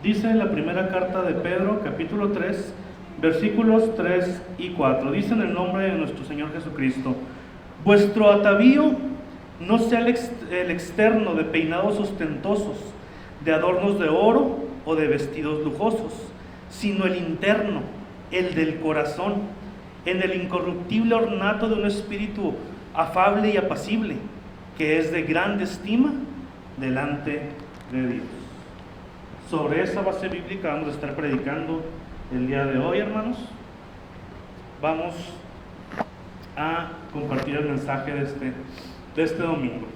Dice la primera carta de Pedro, capítulo 3, versículos 3 y 4. Dice en el nombre de nuestro Señor Jesucristo: vuestro atavío no sea el externo de peinados ostentosos, de adornos de oro o de vestidos lujosos, sino el interno, el del corazón, en el incorruptible ornato de un espíritu afable y apacible, que es de grande estima delante de Dios. Sobre esa base bíblica vamos a estar predicando el día de hoy, hermanos. Vamos a compartir el mensaje de este domingo.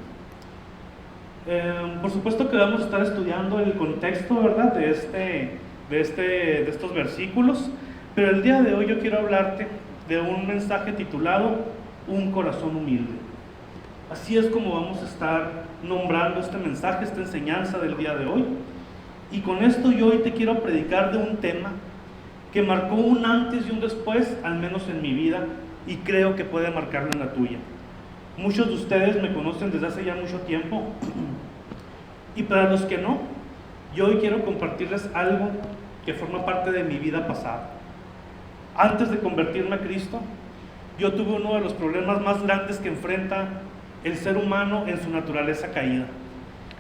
Por supuesto que vamos a estar estudiando el contexto, ¿verdad?, de estos versículos, pero el día de hoy yo quiero hablarte de un mensaje titulado Un corazón humilde. Así es como vamos a estar nombrando este mensaje, esta enseñanza del día de hoy. Y con esto yo hoy te quiero predicar de un tema que marcó un antes y un después, al menos en mi vida, y creo que puede marcarlo en la tuya. Muchos de ustedes me conocen desde hace ya mucho tiempo, y para los que no, yo hoy quiero compartirles algo que forma parte de mi vida pasada. Antes de convertirme a Cristo, yo tuve uno de los problemas más grandes que enfrenta el ser humano en su naturaleza caída.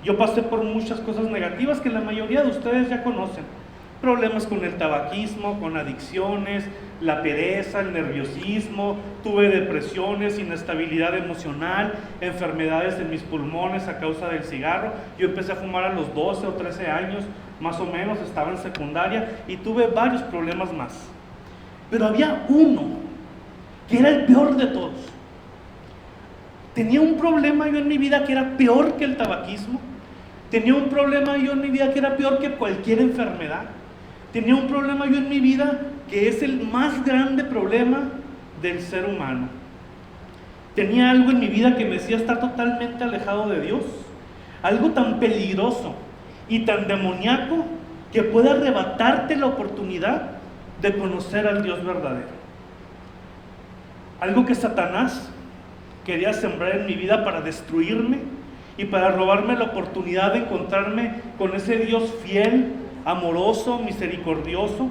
Yo pasé por muchas cosas negativas que la mayoría de ustedes ya conocen. Problemas con el tabaquismo, con adicciones, la pereza, el nerviosismo, tuve depresiones, inestabilidad emocional, enfermedades en mis pulmones a causa del cigarro. Yo empecé a fumar a los 12 o 13 años, más o menos, estaba en secundaria y tuve varios problemas más. Pero había uno que era el peor de todos. Tenía un problema yo en mi vida que era peor que el tabaquismo. Tenía un problema yo en mi vida que era peor que cualquier enfermedad. Tenía un problema yo en mi vida que es el más grande problema del ser humano. Tenía algo en mi vida que me hacía estar totalmente alejado de Dios. Algo tan peligroso y tan demoníaco que puede arrebatarte la oportunidad de conocer al Dios verdadero. Algo que Satanás quería sembrar en mi vida para destruirme y para robarme la oportunidad de encontrarme con ese Dios fiel, amoroso, misericordioso,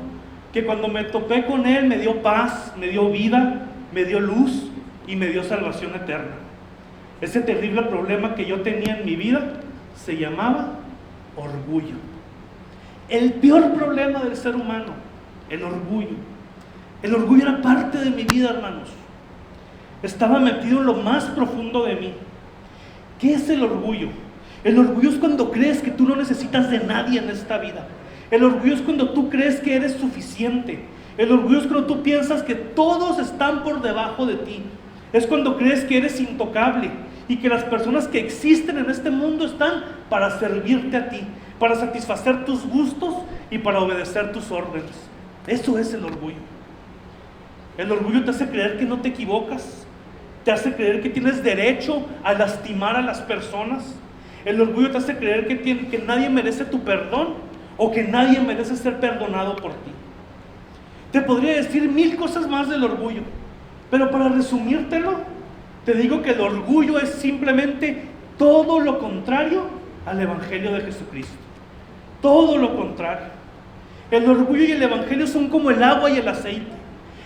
que cuando me topé con Él me dio paz, me dio vida, me dio luz y me dio salvación eterna. Ese terrible problema que yo tenía en mi vida se llamaba orgullo. El peor problema del ser humano, el orgullo. El orgullo era parte de mi vida, hermanos. Estaba metido en lo más profundo de mí. ¿Qué es el orgullo? El orgullo es cuando crees que tú no necesitas de nadie en esta vida. El orgullo es cuando tú crees que eres suficiente. El orgullo es cuando tú piensas que todos están por debajo de ti. Es cuando crees que eres intocable y que las personas que existen en este mundo están para servirte a ti, para satisfacer tus gustos y para obedecer tus órdenes. Eso es el orgullo. El orgullo te hace creer que no te equivocas. Te hace creer que tienes derecho a lastimar a las personas. El orgullo te hace creer que nadie merece tu perdón o que nadie merece ser perdonado por ti. Te podría decir 1000 cosas más del orgullo, pero para resumírtelo, te digo que el orgullo es simplemente todo lo contrario al Evangelio de Jesucristo. Todo lo contrario. El orgullo y el Evangelio son como el agua y el aceite.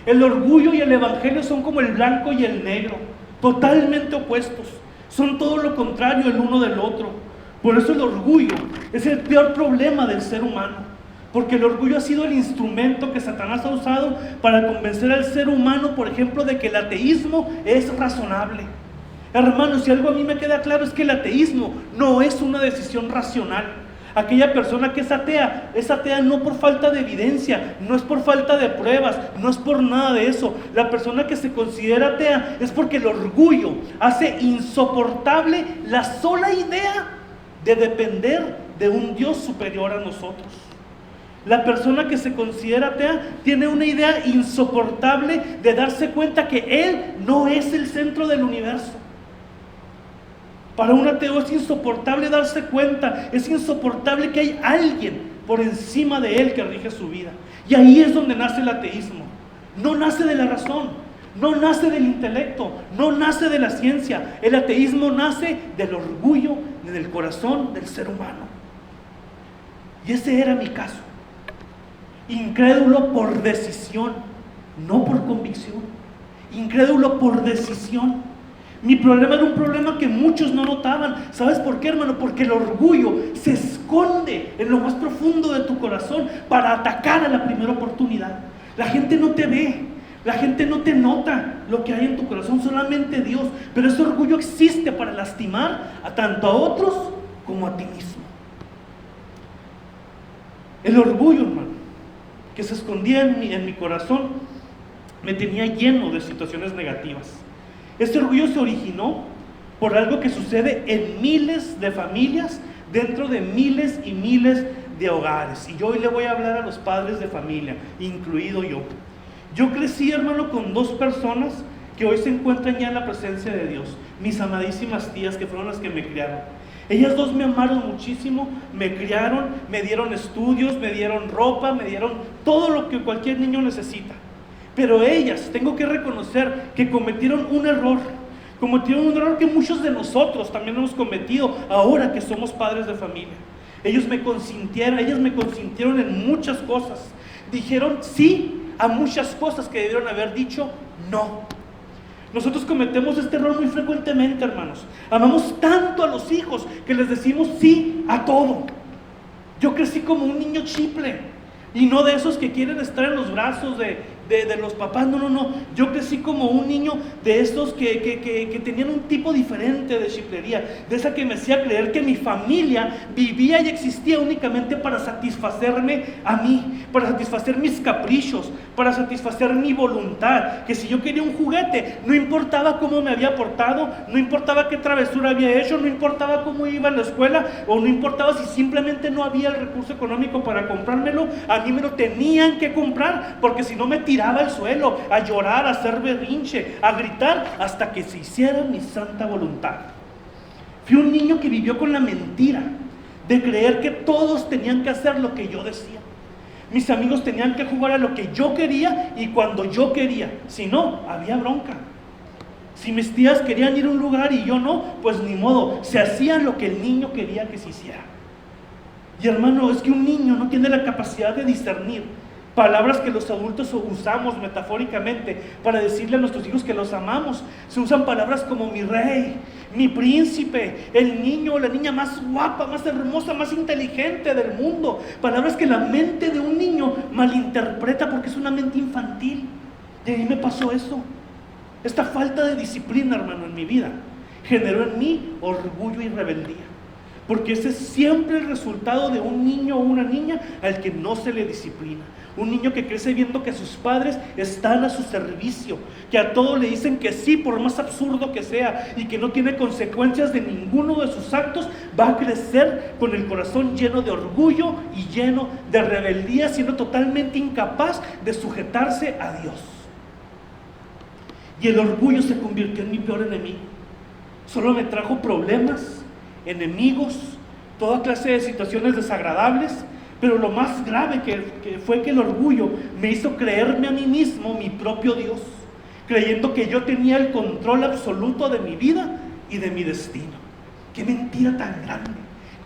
El orgullo y el Evangelio son como el blanco y el negro, totalmente opuestos. Son todo lo contrario el uno del otro. Por eso el orgullo es el peor problema del ser humano, porque el orgullo ha sido el instrumento que Satanás ha usado para convencer al ser humano, por ejemplo, de que el ateísmo es razonable. Hermanos, si algo a mí me queda claro es que el ateísmo no es una decisión racional. Aquella persona que es atea no por falta de evidencia, no es por falta de pruebas, no es por nada de eso. La persona que se considera atea es porque el orgullo hace insoportable la sola idea de depender de un Dios superior a nosotros. La persona que se considera atea tiene una idea insoportable de darse cuenta que Él no es el centro del universo. Para un ateo es insoportable darse cuenta, es insoportable que hay alguien por encima de él que rige su vida. Y ahí es donde nace el ateísmo. No nace de la razón, no nace del intelecto, no nace de la ciencia. El ateísmo nace del orgullo, del corazón del ser humano. Y ese era mi caso. Incrédulo por decisión, no por convicción. Incrédulo por decisión. Mi problema era un problema que muchos no notaban. ¿Sabes por qué, hermano? Porque el orgullo se esconde en lo más profundo de tu corazón para atacar a la primera oportunidad. La gente no te ve, la gente no te nota lo que hay en tu corazón, solamente Dios. Pero ese orgullo existe para lastimar tanto a otros como a ti mismo. El orgullo, hermano, que se escondía en mi corazón, me tenía lleno de situaciones negativas. Este orgullo se originó por algo que sucede en miles de familias, dentro de miles y miles de hogares. Y yo hoy le voy a hablar a los padres de familia, incluido yo. Yo crecí, hermano, con dos personas que hoy se encuentran ya en la presencia de Dios, mis amadísimas tías, que fueron las que me criaron. Ellas dos me amaron muchísimo, me criaron, me dieron estudios, me dieron ropa, me dieron todo lo que cualquier niño necesita. Pero ellas, tengo que reconocer que cometieron un error que muchos de nosotros también hemos cometido ahora que somos padres de familia. Ellas me consintieron en muchas cosas. Dijeron sí a muchas cosas que debieron haber dicho no. Nosotros cometemos este error muy frecuentemente, hermanos. Amamos tanto a los hijos que les decimos sí a todo. Yo crecí como un niño chiple, y no de esos que quieren estar en los brazos de los papás. No. Yo crecí como un niño de estos que tenían un tipo diferente de chiplería, de esa que me hacía creer que mi familia vivía y existía únicamente para satisfacerme a mí, para satisfacer mis caprichos, para satisfacer mi voluntad. Que si yo quería un juguete, no importaba cómo me había portado, no importaba qué travesura había hecho, no importaba cómo iba a la escuela, o no importaba si simplemente no había el recurso económico para comprármelo. A mí me lo tenían que comprar, porque si no me tiraba al suelo a llorar, a hacer berrinche, a gritar hasta que se hiciera mi santa voluntad. Fui un niño que vivió con la mentira de creer que todos tenían que hacer lo que yo decía. Mis amigos tenían que jugar a lo que yo quería y cuando yo quería. Si no, había bronca. Si mis tías querían ir a un lugar y yo no, pues ni modo, se hacía lo que el niño quería que se hiciera. Y hermano, es que un niño no tiene la capacidad de discernir palabras que los adultos usamos metafóricamente para decirle a nuestros hijos que los amamos. Se usan palabras como mi rey, mi príncipe, el niño o la niña más guapa, más hermosa, más inteligente del mundo. Palabras que la mente de un niño malinterpreta porque es una mente infantil. Y a mí me pasó eso. Esta falta de disciplina, hermano, en mi vida generó en mí orgullo y rebeldía. Porque ese es siempre el resultado de un niño o una niña al que no se le disciplina. Un niño que crece viendo que sus padres están a su servicio, que a todo le dicen que sí, por más absurdo que sea, y que no tiene consecuencias de ninguno de sus actos, va a crecer con el corazón lleno de orgullo y lleno de rebeldía, siendo totalmente incapaz de sujetarse a Dios. Y el orgullo se convirtió en mi peor enemigo. Solo me trajo problemas, enemigos, toda clase de situaciones desagradables. Pero lo más grave que fue que el orgullo me hizo creerme a mí mismo mi propio Dios, creyendo que yo tenía el control absoluto de mi vida y de mi destino. ¡Qué mentira tan grande!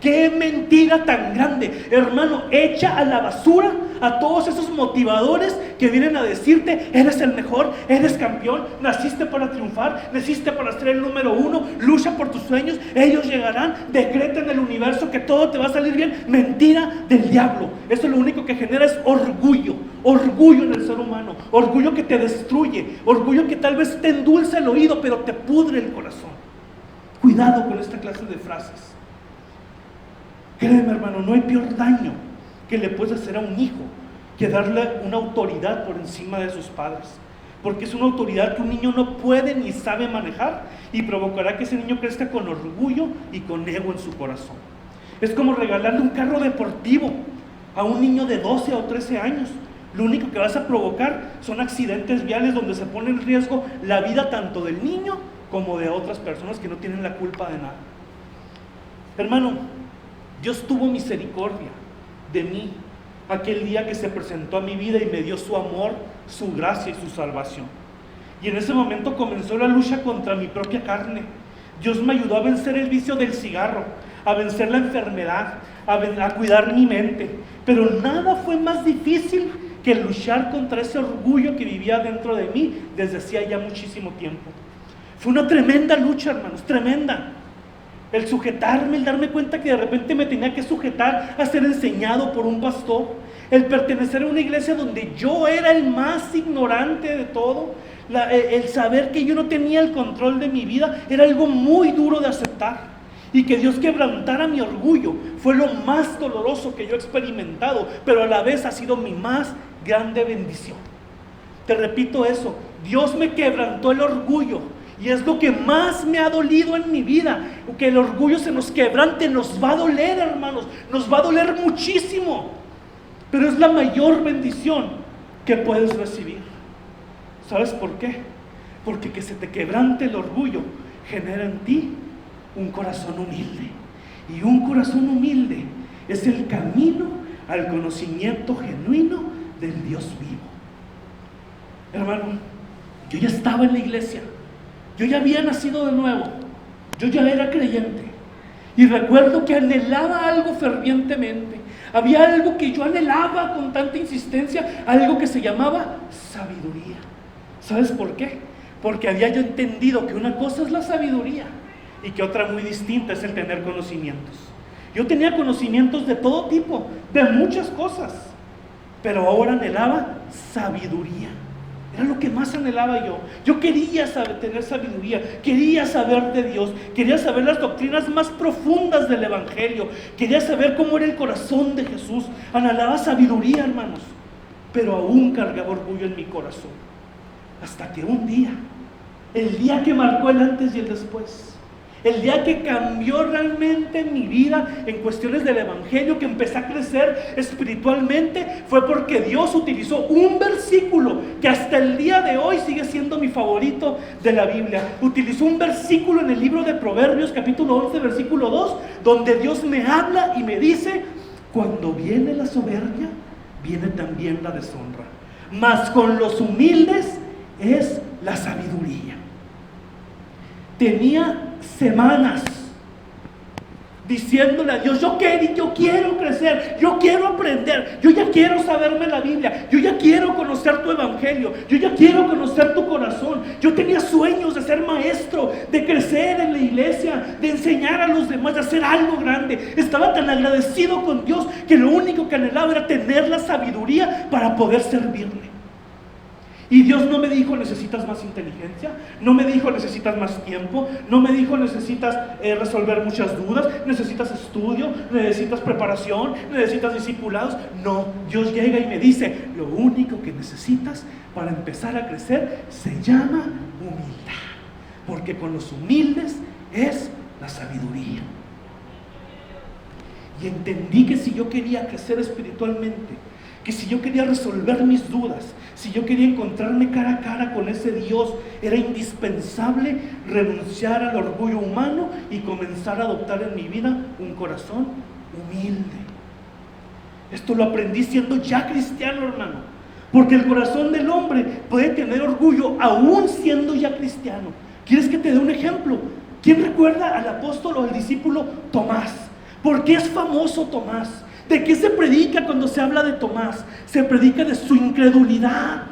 ¡Qué mentira tan grande! Hermano, echa a la basura a todos esos motivadores que vienen a decirte: eres el mejor, eres campeón, naciste para triunfar, naciste para ser el número uno, lucha por tus sueños, ellos llegarán, decreta en el universo que todo te va a salir bien. Mentira del diablo. Eso lo único que genera es orgullo en el ser humano, orgullo que te destruye, orgullo que tal vez te endulza el oído, pero te pudre el corazón. Cuidado con esta clase de frases. Créeme, hermano, no hay peor daño que le puedes hacer a un hijo que darle una autoridad por encima de sus padres, porque es una autoridad que un niño no puede ni sabe manejar y provocará que ese niño crezca con orgullo y con ego en su corazón. Es como regalarle un carro deportivo a un niño de 12 o 13 años. Lo único que vas a provocar son accidentes viales donde se pone en riesgo la vida tanto del niño como de otras personas que no tienen la culpa de nada. Hermano, Dios tuvo misericordia de mí aquel día que se presentó a mi vida y me dio su amor, su gracia y su salvación. Y en ese momento comenzó la lucha contra mi propia carne. Dios me ayudó a vencer el vicio del cigarro, a vencer la enfermedad, a cuidar mi mente, pero nada fue más difícil que luchar contra ese orgullo que vivía dentro de mí desde hacía ya muchísimo tiempo. Fue una tremenda lucha, hermanos, tremenda. El sujetarme, el darme cuenta que de repente me tenía que sujetar a ser enseñado por un pastor, el pertenecer a una iglesia donde yo era el más ignorante de todo, el saber que yo no tenía el control de mi vida, era algo muy duro de aceptar. Y que Dios quebrantara mi orgullo fue lo más doloroso que yo he experimentado, pero a la vez ha sido mi más grande bendición. Te repito eso, Dios me quebrantó el orgullo y es lo que más me ha dolido en mi vida. Que el orgullo se nos quebrante, nos va a doler, hermanos, nos va a doler muchísimo, pero es la mayor bendición que puedes recibir. ¿Sabes por qué? Porque que se te quebrante el orgullo genera en ti un corazón humilde, y un corazón humilde es el camino al conocimiento genuino del Dios vivo. Hermano, yo ya estaba en la iglesia, yo ya había nacido de nuevo, yo ya era creyente, y recuerdo que anhelaba algo fervientemente. Había algo que yo anhelaba con tanta insistencia, algo que se llamaba sabiduría. ¿Sabes por qué? Porque había yo entendido que una cosa es la sabiduría y que otra muy distinta es el tener conocimientos. Yo tenía conocimientos de todo tipo, de muchas cosas, pero ahora anhelaba sabiduría. Era lo que más anhelaba yo. Yo quería tener sabiduría, quería saber de Dios, quería saber las doctrinas más profundas del Evangelio, quería saber cómo era el corazón de Jesús. Anhelaba sabiduría, hermanos, pero aún cargaba orgullo en mi corazón. Hasta que un día, el día que marcó el antes y el después, el día que cambió realmente mi vida en cuestiones del Evangelio, que empecé a crecer espiritualmente, fue porque Dios utilizó un versículo que hasta el día de hoy sigue siendo mi favorito de la Biblia. Utilizó un versículo en el libro de Proverbios, capítulo 11, versículo 2, donde Dios me habla y me dice: cuando viene la soberbia, viene también la deshonra, mas con los humildes es la sabiduría. Tenía semanas diciéndole a Dios: yo quiero crecer, yo quiero aprender, yo ya quiero saberme la Biblia, yo ya quiero conocer tu Evangelio, yo ya quiero conocer tu corazón. Yo tenía sueños de ser maestro, de crecer en la iglesia, de enseñar a los demás, de hacer algo grande. Estaba tan agradecido con Dios que lo único que anhelaba era tener la sabiduría para poder servirle. Y Dios no me dijo: necesitas más inteligencia, no me dijo: necesitas más tiempo, no me dijo: necesitas resolver muchas dudas, necesitas estudio, necesitas preparación, necesitas discipulados. No, Dios llega y me dice: lo único que necesitas para empezar a crecer se llama humildad, porque con los humildes es la sabiduría. Y entendí que si yo quería crecer espiritualmente, que si yo quería resolver mis dudas, si yo quería encontrarme cara a cara con ese Dios, era indispensable renunciar al orgullo humano y comenzar a adoptar en mi vida un corazón humilde. Esto lo aprendí siendo ya cristiano, hermano, porque el corazón del hombre puede tener orgullo aún siendo ya cristiano. ¿Quieres que te dé un ejemplo? ¿Quién recuerda al apóstol o al discípulo Tomás? ¿Por qué es famoso Tomás? ¿De qué se predica cuando se habla de Tomás? Se predica de su incredulidad.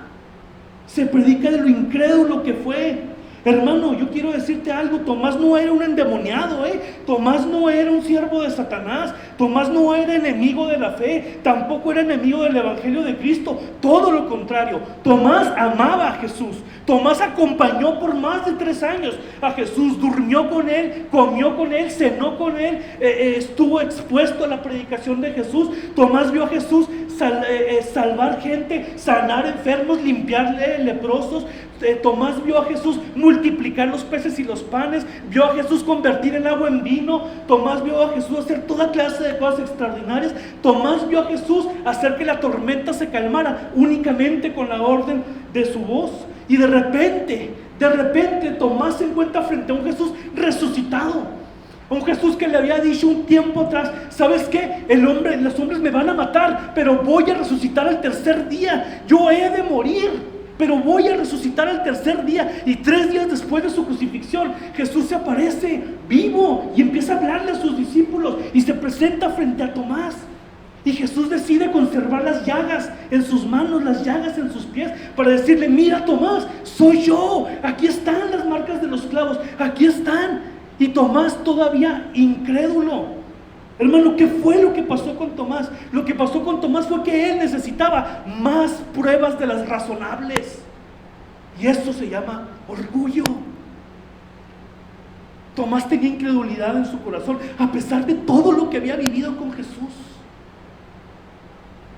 Se predica de lo incrédulo que fue. Hermano, yo quiero decirte algo: Tomás no era un endemoniado, Tomás no era un siervo de Satanás, Tomás no era enemigo de la fe, tampoco era enemigo del Evangelio de Cristo, todo lo contrario. Tomás amaba a Jesús, Tomás acompañó por más de 3 años a Jesús, durmió con él, comió con él, cenó con él, estuvo expuesto a la predicación de Jesús. Tomás vio a Jesús salvar gente, sanar enfermos, limpiarle leprosos. Tomás vio a Jesús multiplicar los peces y los panes, vio a Jesús convertir el agua en vino. Tomás vio a Jesús hacer toda clase de cosas extraordinarias. Tomás vio a Jesús hacer que la tormenta se calmara únicamente con la orden de su voz. Y de repente Tomás se encuentra frente a un Jesús resucitado, un Jesús que le había dicho un tiempo atrás: ¿sabes qué? Los hombres me van a matar, pero voy a resucitar al tercer día. Yo he de morir, pero voy a resucitar al tercer día. Y 3 días después de su crucifixión, Jesús se aparece vivo y empieza a hablarle a sus discípulos y se presenta frente a Tomás. Y Jesús decide conservar las llagas en sus manos, las llagas en sus pies, para decirle: mira, Tomás, soy yo, aquí están las marcas de los clavos, aquí están. Y Tomás todavía incrédulo. Hermano, ¿qué fue lo que pasó con Tomás? Lo que pasó con Tomás fue que él necesitaba más pruebas de las razonables. Y esto se llama orgullo. Tomás tenía incredulidad en su corazón, a pesar de todo lo que había vivido con Jesús.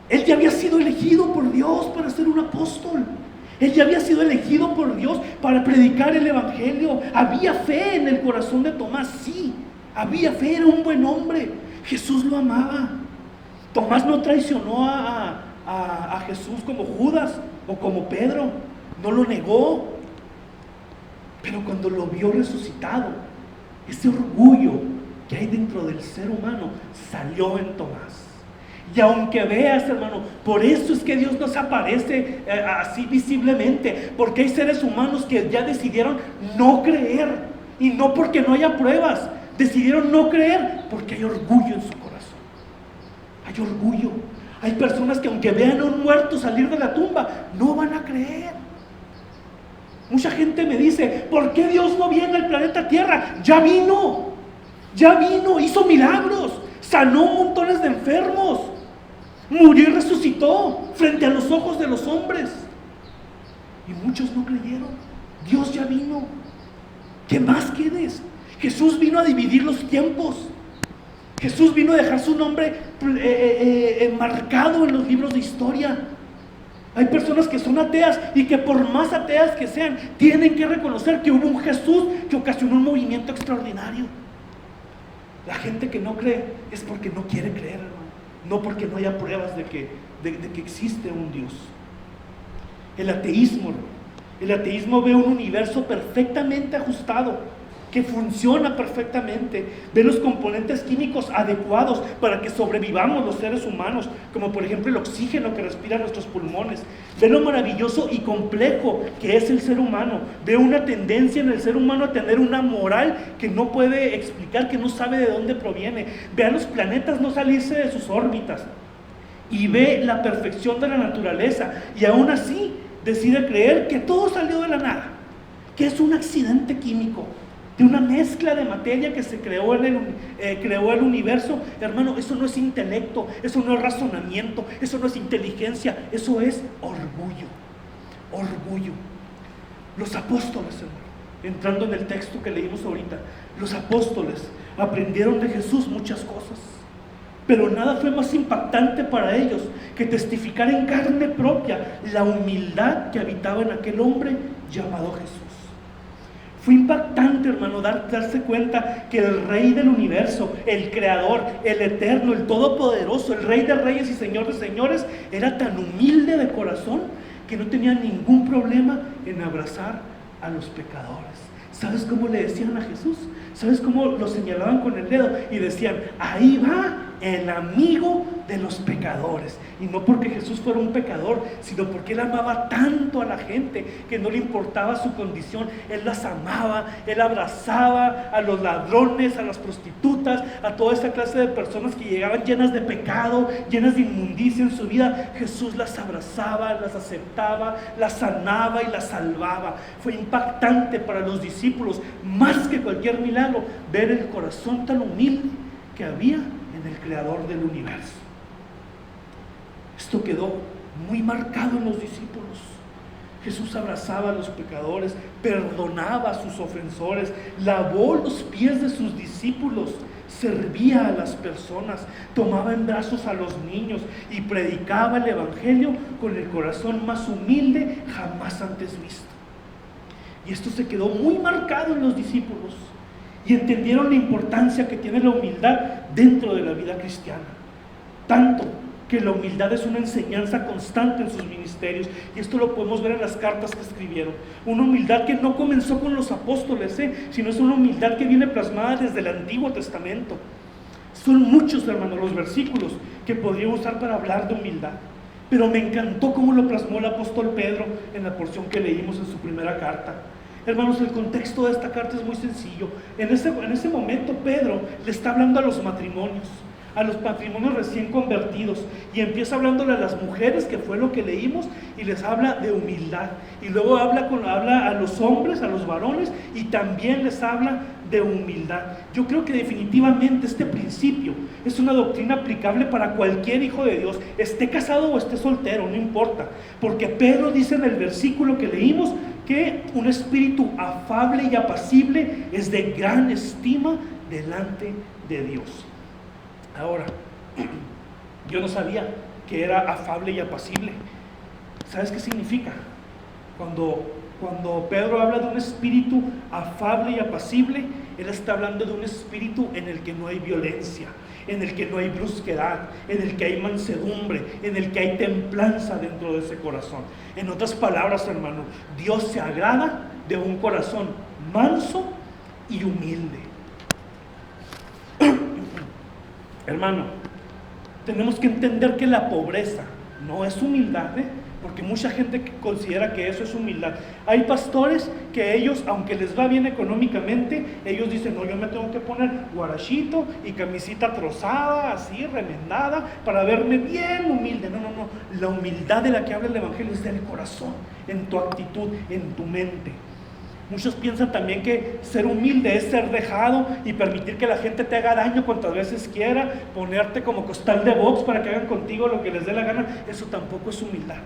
Él ya había sido elegido por Dios para ser un apóstol. Él ya había sido elegido por Dios para predicar el evangelio. Había fe en el corazón de Tomás, sí. Había fe, era un buen hombre. Jesús lo amaba. Tomás no traicionó a Jesús como Judas o como Pedro. No lo negó. Pero cuando lo vio resucitado, ese orgullo que hay dentro del ser humano salió en Tomás. Y aunque veas, hermano, por eso es que Dios nos aparece así visiblemente, porque hay seres humanos que ya decidieron no creer, y no porque no haya pruebas, decidieron no creer porque hay orgullo en su corazón. Hay orgullo. Hay personas que aunque vean a un muerto salir de la tumba, no van a creer. Mucha gente me dice: ¿por qué Dios no viene al planeta Tierra? Ya vino, hizo milagros, sanó montones de enfermos, murió y resucitó frente a los ojos de los hombres. Y muchos no creyeron. Dios ya vino. ¿Qué más quieres? Jesús vino a dividir los tiempos. Jesús vino a dejar su nombre marcado en los libros de historia. Hay personas que son ateas y que por más ateas que sean, tienen que reconocer que hubo un Jesús que ocasionó un movimiento extraordinario. La gente que no cree es porque no quiere creer, hermano. No porque no haya pruebas de que existe un Dios. El ateísmo, hermano. El ateísmo ve un universo perfectamente ajustado, que funciona perfectamente, ve los componentes químicos adecuados para que sobrevivamos los seres humanos, como por ejemplo el oxígeno que respiran nuestros pulmones, ve lo maravilloso y complejo que es el ser humano, ve una tendencia en el ser humano a tener una moral que no puede explicar, que no sabe de dónde proviene, ve a los planetas no salirse de sus órbitas, y ve la perfección de la naturaleza, y aún así decide creer que todo salió de la nada, que es un accidente químico, de una mezcla de materia que se creó el universo. Hermano, eso no es intelecto, eso no es razonamiento, eso no es inteligencia, eso es orgullo. Orgullo. Los apóstoles, hermano, entrando en el texto que leímos ahorita, los apóstoles aprendieron de Jesús muchas cosas, pero nada fue más impactante para ellos que testificar en carne propia la humildad que habitaba en aquel hombre llamado Jesús. Fue impactante, hermano, darse cuenta que el Rey del universo, el Creador, el Eterno, el Todopoderoso, el Rey de Reyes y Señor de Señores, era tan humilde de corazón que no tenía ningún problema en abrazar a los pecadores. ¿Sabes cómo le decían a Jesús? ¿Sabes cómo lo señalaban con el dedo? Y decían: ahí va el amigo de los pecadores. Y no porque Jesús fuera un pecador, sino porque Él amaba tanto a la gente que no le importaba su condición. Él las amaba, Él abrazaba a los ladrones, a las prostitutas, a toda esa clase de personas que llegaban llenas de pecado, llenas de inmundicia en su vida. Jesús las abrazaba, las aceptaba, las sanaba y las salvaba. Fue impactante para los discípulos, más que cualquier milagro, ver el corazón tan humilde que había en el Creador del universo. Esto quedó muy marcado en los discípulos. Jesús abrazaba a los pecadores, perdonaba a sus ofensores, lavó los pies de sus discípulos, servía a las personas, tomaba en brazos a los niños y predicaba el evangelio con el corazón más humilde jamás antes visto. Y esto se quedó muy marcado en los discípulos y entendieron la importancia que tiene la humildad dentro de la vida cristiana. Tanto que la humildad es una enseñanza constante en sus ministerios, y esto lo podemos ver en las cartas que escribieron. Una humildad que no comenzó con los apóstoles, sino es una humildad que viene plasmada desde el Antiguo Testamento. Son muchos, hermanos, los versículos que podría usar para hablar de humildad, Pero me encantó cómo lo plasmó el apóstol Pedro en la porción que leímos en su primera carta. Hermanos, el contexto de esta carta es muy sencillo. En ese momento Pedro le está hablando a los matrimonios recién convertidos, y empieza hablándole a las mujeres, que fue lo que leímos, y les habla de humildad, y luego habla a los hombres, a los varones, y también les habla de humildad. Yo creo que definitivamente este principio es una doctrina aplicable para cualquier hijo de Dios, esté casado o esté soltero, no importa, porque Pedro dice en el versículo que leímos que un espíritu afable y apacible es de gran estima delante de Dios. Ahora, yo no sabía que era afable y apacible. ¿Sabes qué significa? Cuando Pedro habla de un espíritu afable y apacible, él está hablando de un espíritu en el que no hay violencia, en el que no hay brusquedad, en el que hay mansedumbre, en el que hay templanza dentro de ese corazón. En otras palabras, hermano, Dios se agrada de un corazón manso y humilde. Hermano, tenemos que entender que la pobreza no es humildad, porque mucha gente considera que eso es humildad. Hay pastores que ellos, aunque les va bien económicamente, ellos dicen, no, yo me tengo que poner guarachito y camisita trozada, así, remendada, para verme bien humilde. No. La humildad de la que habla el Evangelio es del corazón, en tu actitud, en tu mente. Muchos piensan también que ser humilde es ser dejado y permitir que la gente te haga daño cuantas veces quiera, ponerte como costal de box para que hagan contigo lo que les dé la gana. Eso tampoco es humildad.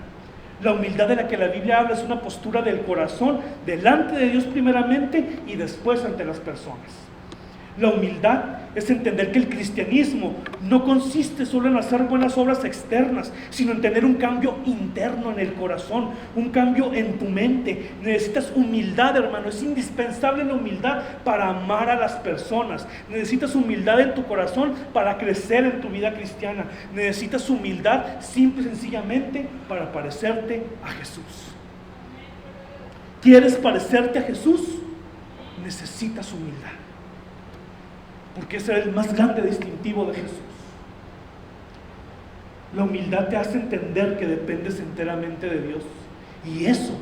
La humildad de la que la Biblia habla es una postura del corazón delante de Dios primeramente y después ante las personas. La humildad es entender que el cristianismo no consiste solo en hacer buenas obras externas, sino en tener un cambio interno en el corazón, un cambio en tu mente. Necesitas humildad, hermano, es indispensable la humildad para amar a las personas. Necesitas humildad en tu corazón para crecer en tu vida cristiana. Necesitas humildad simple y sencillamente para parecerte a Jesús. ¿Quieres parecerte a Jesús? Necesitas humildad, porque ese es el más grande distintivo de Jesús. La humildad te hace entender que dependes enteramente de Dios, y eso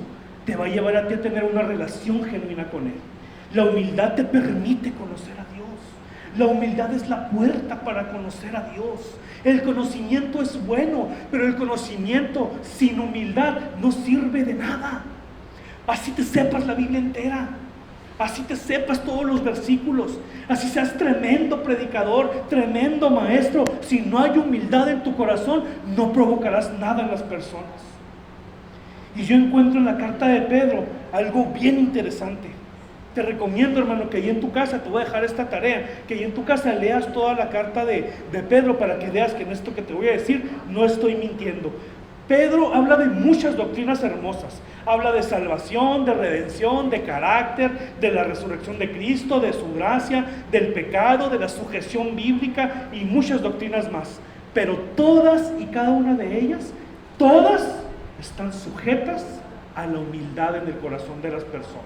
te va a llevar a ti a tener una relación genuina con Él. La humildad te permite conocer a Dios. La humildad es la puerta para conocer a Dios. El conocimiento es bueno, pero el conocimiento sin humildad no sirve de nada. Así te sepas la Biblia entera, así te sepas todos los versículos, así seas tremendo predicador, tremendo maestro, si no hay humildad en tu corazón, no provocarás nada en las personas. Y yo encuentro en la carta de Pedro algo bien interesante. Te recomiendo, hermano, que ahí en tu casa, te voy a dejar esta tarea, que ahí en tu casa leas toda la carta de Pedro, para que veas que en esto que te voy a decir no estoy mintiendo. Pedro habla de muchas doctrinas hermosas. Habla de salvación, de redención, de carácter, de la resurrección de Cristo, de su gracia, del pecado, de la sujeción bíblica y muchas doctrinas más. Pero todas y cada una de ellas, todas están sujetas a la humildad en el corazón de las personas.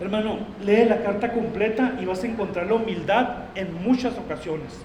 Hermano, lee la carta completa y vas a encontrar la humildad en muchas ocasiones.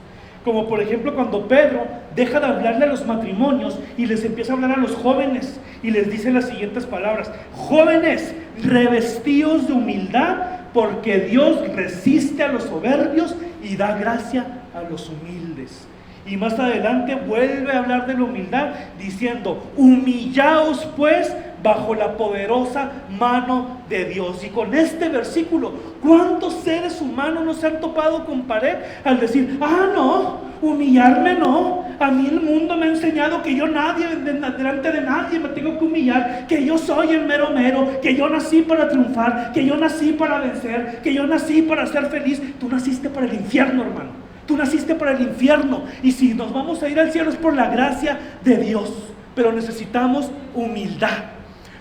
Como por ejemplo cuando Pedro deja de hablarle a los matrimonios y les empieza a hablar a los jóvenes y les dice las siguientes palabras: jóvenes, revestíos de humildad, porque Dios resiste a los soberbios y da gracia a los humildes. Y más adelante vuelve a hablar de la humildad diciendo: humillaos pues bajo la poderosa mano de Dios. Y con este versículo, ¿cuántos seres humanos no se han topado con pared al decir: no, humillarme no, a mí el mundo me ha enseñado que yo delante de nadie me tengo que humillar, que yo soy el mero mero, que yo nací para triunfar, que yo nací para vencer, que yo nací para ser feliz? Tú naciste para el infierno, hermano. Tú naciste para el infierno, y si nos vamos a ir al cielo es por la gracia de Dios, pero necesitamos humildad.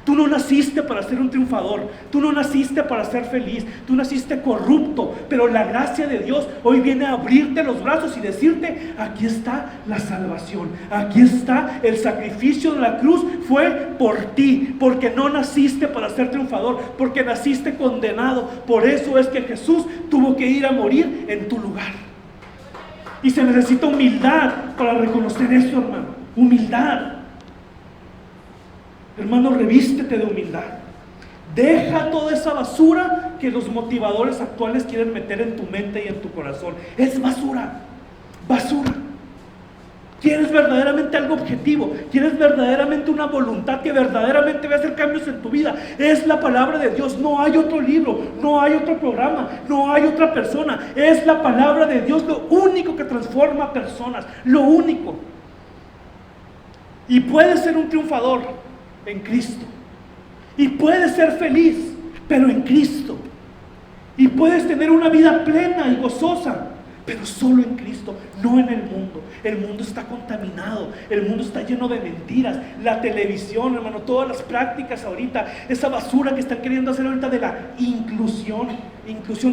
Tú no naciste para ser un triunfador, tú no naciste para ser feliz, tú naciste corrupto, pero la gracia de Dios hoy viene a abrirte los brazos y decirte: aquí está la salvación, aquí está el sacrificio de la cruz, fue por ti, porque no naciste para ser triunfador, porque naciste condenado. Por eso es que Jesús tuvo que ir a morir en tu lugar. Y se necesita humildad para reconocer eso, hermano. Humildad. Hermano, revístete de humildad. Deja toda esa basura que los motivadores actuales quieren meter en tu mente y en tu corazón. Es basura, basura. ¿Quieres verdaderamente algo objetivo? ¿Quieres verdaderamente una voluntad que verdaderamente va a hacer cambios en tu vida? Es la palabra de Dios. No hay otro libro, no hay otro programa, no hay otra persona. Es la palabra de Dios lo único que transforma personas, lo único. Y puedes ser un triunfador en Cristo. Y puedes ser feliz, pero en Cristo. Y puedes tener una vida plena y gozosa, pero solo en Cristo, no en el mundo. El mundo está contaminado, el mundo está lleno de mentiras. La televisión, hermano, todas las prácticas ahorita, esa basura que están queriendo hacer ahorita de la inclusión,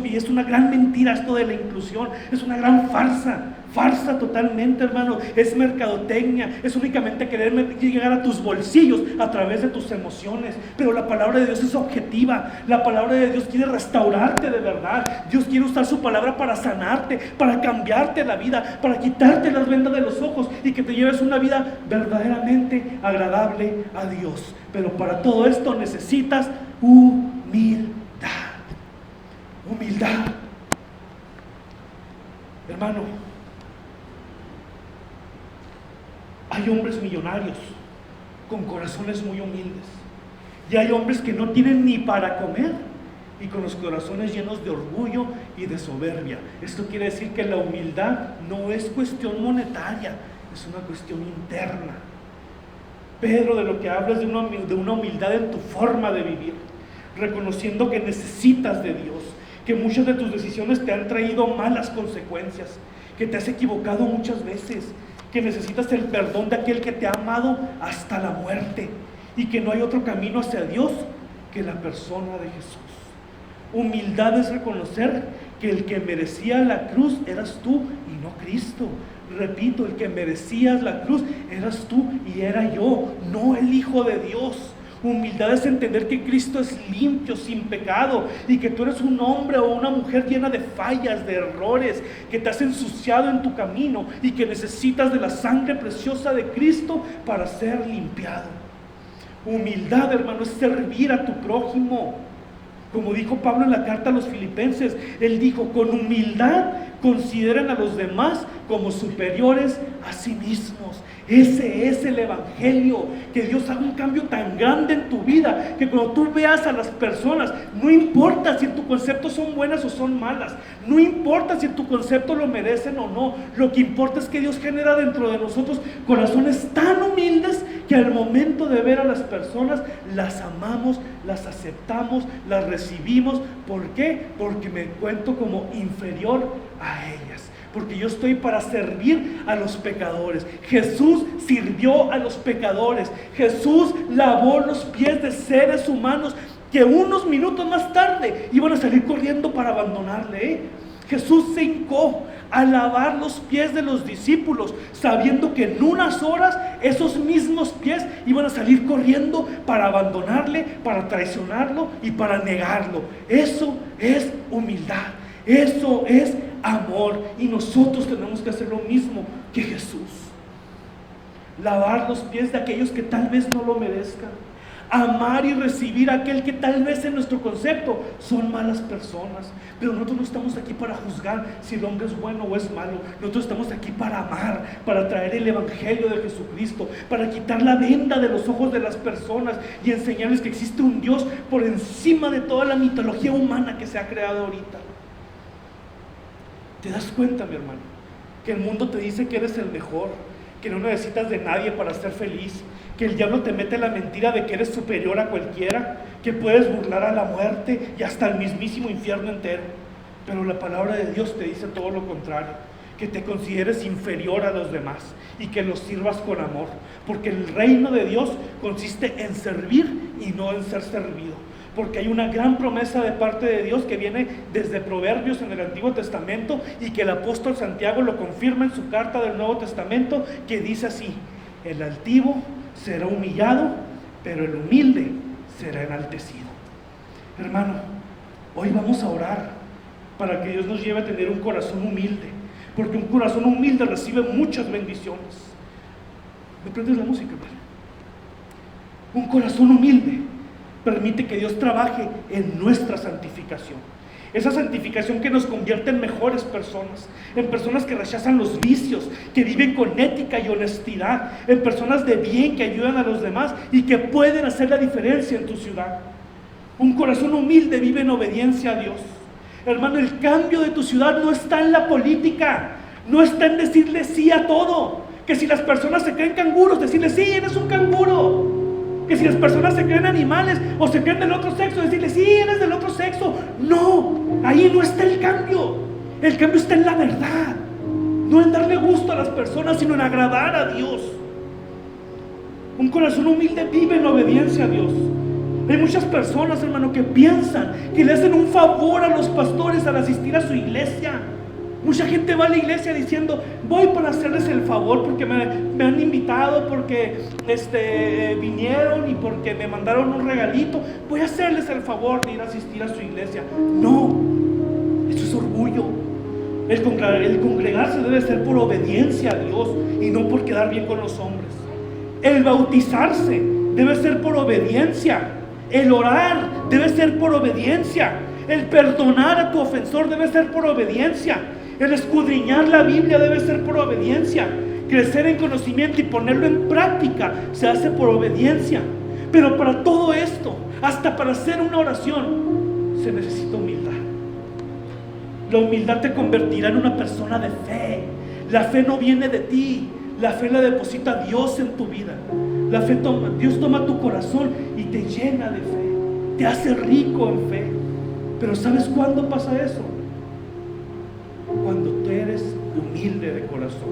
y es una gran mentira esto de la inclusión, es una gran farsa totalmente, hermano. Es mercadotecnia, es únicamente querer llegar a tus bolsillos a través de tus emociones. Pero la palabra de Dios es objetiva. La palabra de Dios quiere restaurarte de verdad. Dios quiere usar su palabra para sanarte, para cambiarte la vida, para quitarte las vendas de los ojos y que te lleves una vida verdaderamente agradable a Dios. Pero para todo esto necesitas humildad. Humildad. Hermano, hay hombres millonarios con corazones muy humildes, y hay hombres que no tienen ni para comer y con los corazones llenos de orgullo y de soberbia. Esto quiere decir que la humildad no es cuestión monetaria, es una cuestión interna. Pedro de lo que habla es de una humildad en tu forma de vivir, reconociendo que necesitas de Dios, que muchas de tus decisiones te han traído malas consecuencias, que te has equivocado muchas veces, que necesitas el perdón de aquel que te ha amado hasta la muerte, y que no hay otro camino hacia Dios que la persona de Jesús. Humildad es reconocer que el que merecía la cruz eras tú y no Cristo. Repito, el que merecías la cruz eras tú y era yo, no el Hijo de Dios. Humildad es entender que Cristo es limpio, sin pecado, y que tú eres un hombre o una mujer llena de fallas, de errores, que te has ensuciado en tu camino y que necesitas de la sangre preciosa de Cristo para ser limpiado. Humildad, hermano, es servir a tu prójimo. Como dijo Pablo en la carta a los Filipenses, él dijo: con humildad consideren a los demás como superiores a sí mismos. Ese es el evangelio, que Dios haga un cambio tan grande en tu vida, que cuando tú veas a las personas, no importa si en tu concepto son buenas o son malas, no importa si en tu concepto lo merecen o no, lo que importa es que Dios genera dentro de nosotros corazones tan humildes que al momento de ver a las personas las amamos, las aceptamos, las recibimos. ¿Por qué? Porque me encuentro como inferior a ellas, porque yo estoy para servir a los pecadores. Jesús sirvió a los pecadores. Jesús lavó los pies de seres humanos que unos minutos más tarde iban a salir corriendo para abandonarle. Jesús se hincó a lavar los pies de los discípulos, sabiendo que en unas horas esos mismos pies iban a salir corriendo para abandonarle, para traicionarlo y para negarlo. Eso es humildad, eso es amor, y nosotros tenemos que hacer lo mismo que Jesús. Lavar los pies de aquellos que tal vez no lo merezcan. Amar y recibir a aquel que tal vez en nuestro concepto son malas personas. Pero nosotros no estamos aquí para juzgar si el hombre es bueno o es malo. Nosotros estamos aquí para amar, para traer el evangelio de Jesucristo, para quitar la venda de los ojos de las personas y enseñarles que existe un Dios por encima de toda la mitología humana que se ha creado ahorita. ¿Te das cuenta, mi hermano? Que el mundo te dice que eres el mejor, que no necesitas de nadie para ser feliz, que el diablo te mete la mentira de que eres superior a cualquiera, que puedes burlar a la muerte y hasta al mismísimo infierno entero. Pero la palabra de Dios te dice todo lo contrario, que te consideres inferior a los demás y que los sirvas con amor, porque el reino de Dios consiste en servir y no en ser servido. Porque hay una gran promesa de parte de Dios que viene desde Proverbios en el Antiguo Testamento, y que el apóstol Santiago lo confirma en su carta del Nuevo Testamento, que dice así: el altivo será humillado, pero el humilde será enaltecido. Hermano, hoy vamos a orar para que Dios nos lleve a tener un corazón humilde, porque un corazón humilde recibe muchas bendiciones. ¿Me prendes la música, padre? Un corazón humilde permite que Dios trabaje en nuestra santificación. Esa santificación que nos convierte en mejores personas, en personas que rechazan los vicios, que viven con ética y honestidad, en personas de bien que ayudan a los demás y que pueden hacer la diferencia en tu ciudad. Un corazón humilde vive en obediencia a Dios. Hermano, el cambio de tu ciudad no está en la política, no está en decirle sí a todo. Que si las personas se creen canguros, decirle sí, eres un canguro. Que si las personas se creen animales o se creen del otro sexo, decirle sí, eres del otro sexo. No, ahí no está el cambio. El cambio está en la verdad, no en darle gusto a las personas, sino en agradar a Dios. Un corazón humilde vive en obediencia a Dios. Hay muchas personas, hermano, que piensan que le hacen un favor a los pastores al asistir a su iglesia. Mucha gente va a la iglesia diciendo, voy para hacerles el favor porque me han invitado, porque vinieron y porque me mandaron un regalito. Voy a hacerles el favor de ir a asistir a su iglesia. No, eso es orgullo. El congregarse debe ser por obediencia a Dios y no por quedar bien con los hombres. El bautizarse debe ser por obediencia. El orar debe ser por obediencia. El perdonar a tu ofensor debe ser por obediencia. El escudriñar la Biblia debe ser por obediencia. Crecer en conocimiento y ponerlo en práctica se hace por obediencia. Pero para todo esto, hasta para hacer una oración, se necesita humildad. La humildad te convertirá en una persona de fe. La fe no viene de ti, la fe la deposita Dios en tu vida. Dios toma tu corazón y te llena de fe, te hace rico en fe. Pero ¿sabes cuándo pasa eso? Cuando tú eres humilde de corazón.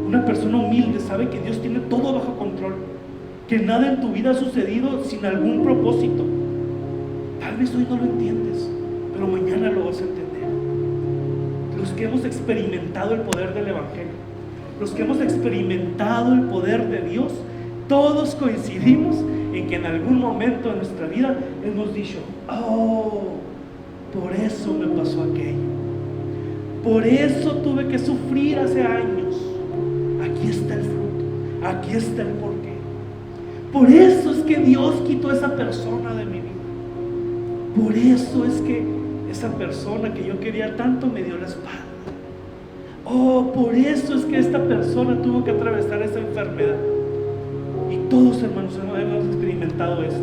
Una persona humilde sabe que Dios tiene todo bajo control, que nada en tu vida ha sucedido sin algún propósito. Tal vez hoy no lo entiendes, pero mañana lo vas a entender. Los que hemos experimentado el poder del Evangelio, los que hemos experimentado el poder de Dios, todos coincidimos en que en algún momento de nuestra vida hemos dicho, oh, por eso me pasó aquello, por eso tuve que sufrir hace años. Aquí está el fruto, aquí está el porqué. Por eso es que Dios quitó a esa persona de mi vida. Por eso es que esa persona que yo quería tanto me dio la espalda. Oh, por eso es que esta persona tuvo que atravesar esa enfermedad. Y todos, hermanos, hemos experimentado esto.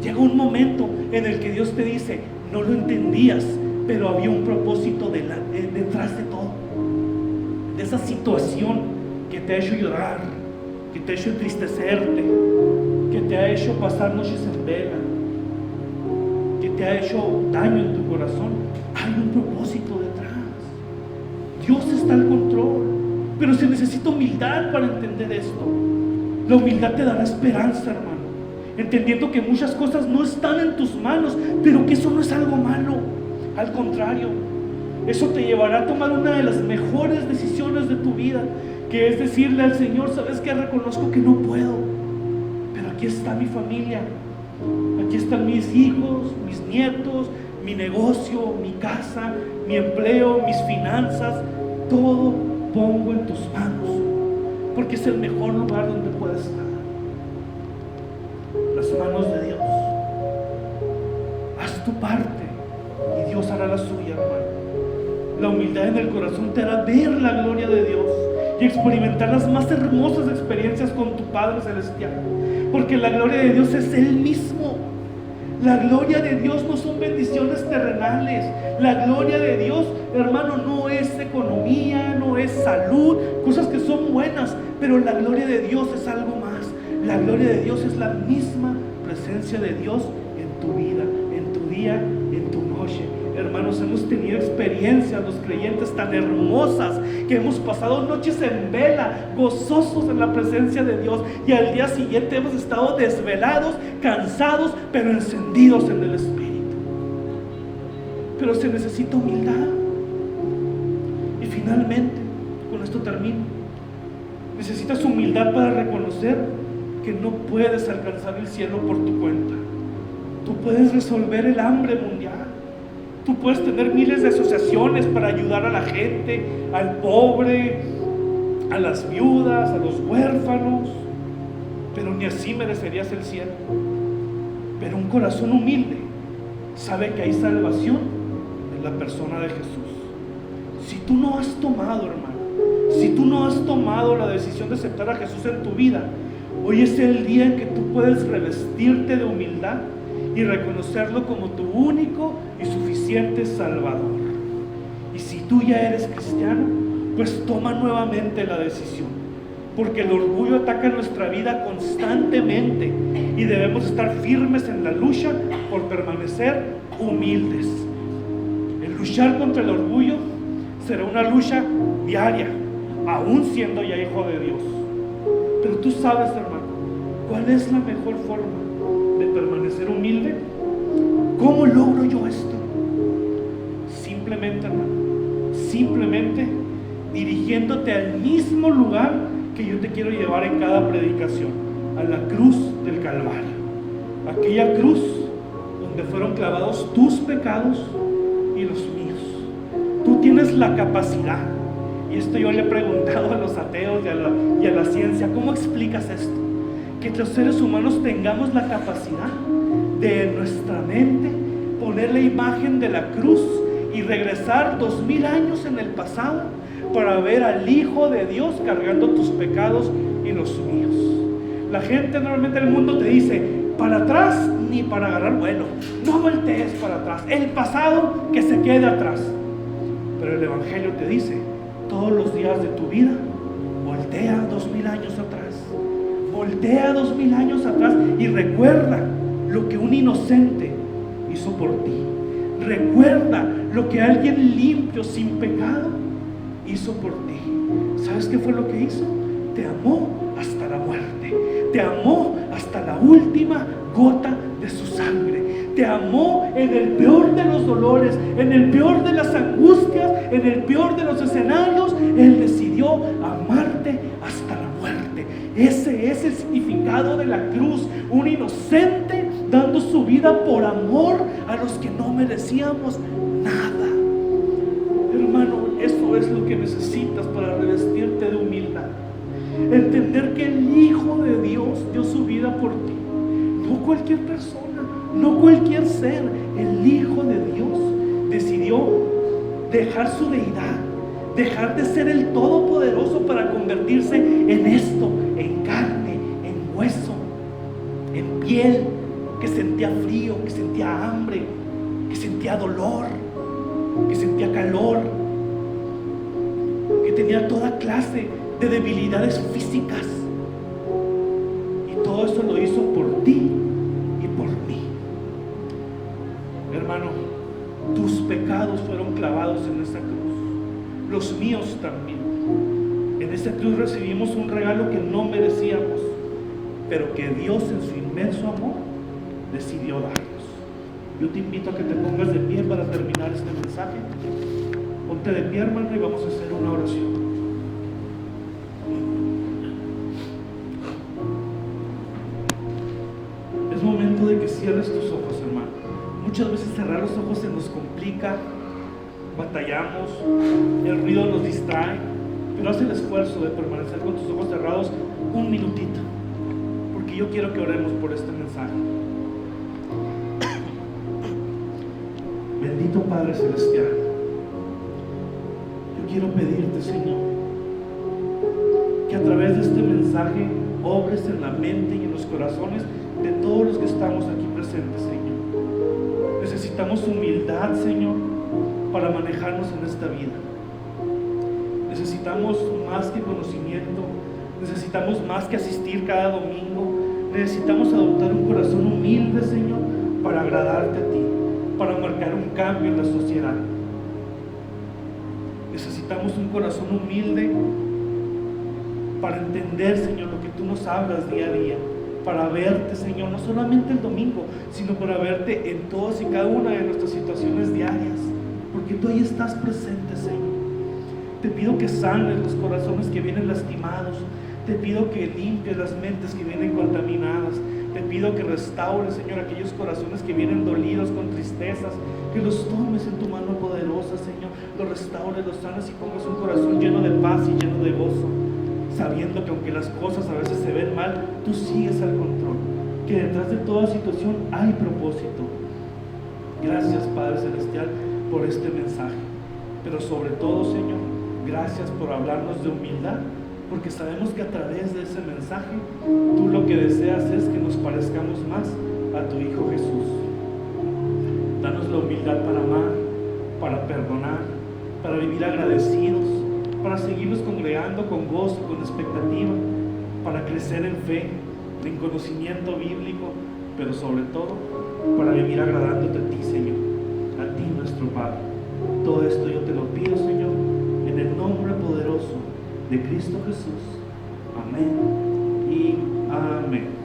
Llega un momento en el que Dios te dice, no lo entendías, pero había un propósito detrás de todo. De esa situación que te ha hecho llorar, que te ha hecho entristecerte, que te ha hecho pasar noches en vela, que te ha hecho daño en tu corazón. Hay un propósito detrás. Dios está al control, pero se necesita humildad para entender esto. La humildad te dará esperanza, hermano, entendiendo que muchas cosas no están en tus manos, pero que eso no es algo malo. Al contrario, eso te llevará a tomar una de las mejores decisiones de tu vida, que es decirle al Señor, ¿sabes qué? Reconozco que no puedo, pero aquí está mi familia, aquí están mis hijos, mis nietos, mi negocio, mi casa, mi empleo, mis finanzas, todo pongo en tus manos, porque es el mejor lugar donde puedes estar. Las manos de Dios. Haz tu parte y Dios hará la suya, hermano. La humildad en el corazón te hará ver la gloria de Dios y experimentar las más hermosas experiencias con tu Padre Celestial, porque la gloria de Dios es Él mismo. La gloria de Dios no son bendiciones terrenales. La gloria de Dios, hermano, no es economía, no es salud, cosas que son buenas, pero la gloria de Dios es algo más. La gloria de Dios es la misma presencia de Dios en tu vida, en tu día, en tu noche. Hermanos, hemos tenido experiencias, los creyentes, tan hermosas, que hemos pasado noches en vela, gozosos en la presencia de Dios, y al día siguiente hemos estado desvelados, cansados, pero encendidos en el Espíritu. Pero se necesita humildad. Y finalmente, con esto termino, necesitas humildad para reconocer que no puedes alcanzar el cielo por tu cuenta. Tú puedes resolver el hambre mundial. Tú puedes tener miles de asociaciones para ayudar a la gente, al pobre, a las viudas, a los huérfanos, pero ni así merecerías el cielo. Pero un corazón humilde sabe que hay salvación en la persona de Jesús. Si tú no has tomado, hermano, si tú no has tomado la decisión de aceptar a Jesús en tu vida, hoy es el día en que tú puedes revestirte de humildad y reconocerlo como tu único y suficiente Salvador. Y si tú ya eres cristiano, pues toma nuevamente la decisión, porque el orgullo ataca nuestra vida constantemente y debemos estar firmes en la lucha por permanecer humildes. El luchar contra el orgullo será una lucha diaria, aún siendo ya hijo de Dios. Pero tú sabes, hermano, ¿cuál es la mejor forma de permanecer humilde? ¿Cómo logro yo esto? Simplemente, hermano, simplemente dirigiéndote al mismo lugar que yo te quiero llevar en cada predicación, a la cruz del Calvario. Aquella cruz donde fueron clavados tus pecados y los míos. Tú tienes la capacidad, y esto yo le he preguntado a los ateos y a la ciencia, ¿cómo explicas esto? Que los seres humanos tengamos la capacidad de en nuestra mente poner la imagen de la cruz y regresar 2000 años en el pasado para ver al Hijo de Dios cargando tus pecados y los míos. La gente normalmente en el mundo te dice, para atrás ni para agarrar vuelo, no voltees para atrás, el pasado que se quede atrás. Pero el Evangelio te dice, todos los días de tu vida, voltea 2000 años atrás, voltea 2000 años atrás y recuerda lo que un inocente hizo por ti. Recuerda lo que alguien limpio, sin pecado, hizo por ti. ¿Sabes qué fue lo que hizo? Te amó hasta la muerte. Te amó hasta la última gota de su sangre. Te amó en el peor de los dolores, en el peor de las angustias, en el peor de los escenarios. Él decidió amarte hasta la muerte. Ese es el significado de la cruz. Un inocente dando su vida por amor a los que no merecíamos nada. Hermano, eso es lo que necesitas para revestirte de humildad. Entender que el Hijo de Dios dio su vida por ti. No cualquier persona, no cualquier ser. El Hijo de Dios decidió dejar su deidad, dejar de ser el Todopoderoso para convertirse en esto, en carne, en hueso, en piel, que sentía frío, que sentía hambre, que sentía dolor, que sentía calor, que tenía toda clase de debilidades físicas. Y todo eso lo hizo por ti y por mí. Hermano, tus pecados fueron clavados en esa cruz, los míos también. En esa cruz recibimos un regalo que no merecíamos, pero que Dios en su inmenso amor decidió darnos. Yo te invito a que te pongas de pie para terminar este mensaje. Ponte de pie, hermano, y vamos a hacer una oración. Es momento de que cierres tus ojos, hermano. Muchas veces cerrar los ojos se nos complica, batallamos, el ruido nos distrae, pero haz el esfuerzo de permanecer con tus ojos cerrados un minutito, porque yo quiero que oremos por este mensaje. Bendito Padre Celestial, yo quiero pedirte, Señor, que a través de este mensaje obres en la mente y en los corazones de todos los que estamos aquí presentes, Señor. Necesitamos humildad, Señor, para manejarnos en esta vida. Necesitamos más que conocimiento, necesitamos más que asistir cada domingo. Necesitamos adoptar un corazón humilde, Señor, para agradarte a ti, para marcar un cambio en la sociedad. Necesitamos un corazón humilde para entender, Señor, lo que tú nos hablas día a día, para verte, Señor, no solamente el domingo, sino para verte en todas y cada una de nuestras situaciones diarias, porque tú ahí estás presente, Señor. Te pido que sanes los corazones que vienen lastimados, te pido que limpies las mentes que vienen contaminadas, te pido que restaures, Señor, aquellos corazones que vienen dolidos con tristezas, que los tomes en tu mano poderosa, Señor, los restaures, los sanes y pongas un corazón lleno de paz y lleno de gozo. sabiendo que aunque las cosas a veces se ven mal, tú sigues al control, que detrás de toda situación hay propósito. Gracias, Padre Celestial, por este mensaje, pero sobre todo, Señor, gracias por hablarnos de humildad, porque sabemos que a través de ese mensaje tú lo que deseas es que nos parezcamos más a tu Hijo Jesús. Danos la humildad para amar, para perdonar, para vivir agradecidos, para seguirnos congregando con gozo, con expectativa, para crecer en fe, en conocimiento bíblico, pero sobre todo para vivir agradándote a ti, Señor, a ti, nuestro Padre. Todo esto yo te lo pido, Señor, en el nombre poderoso de Cristo Jesús. Amén y amén.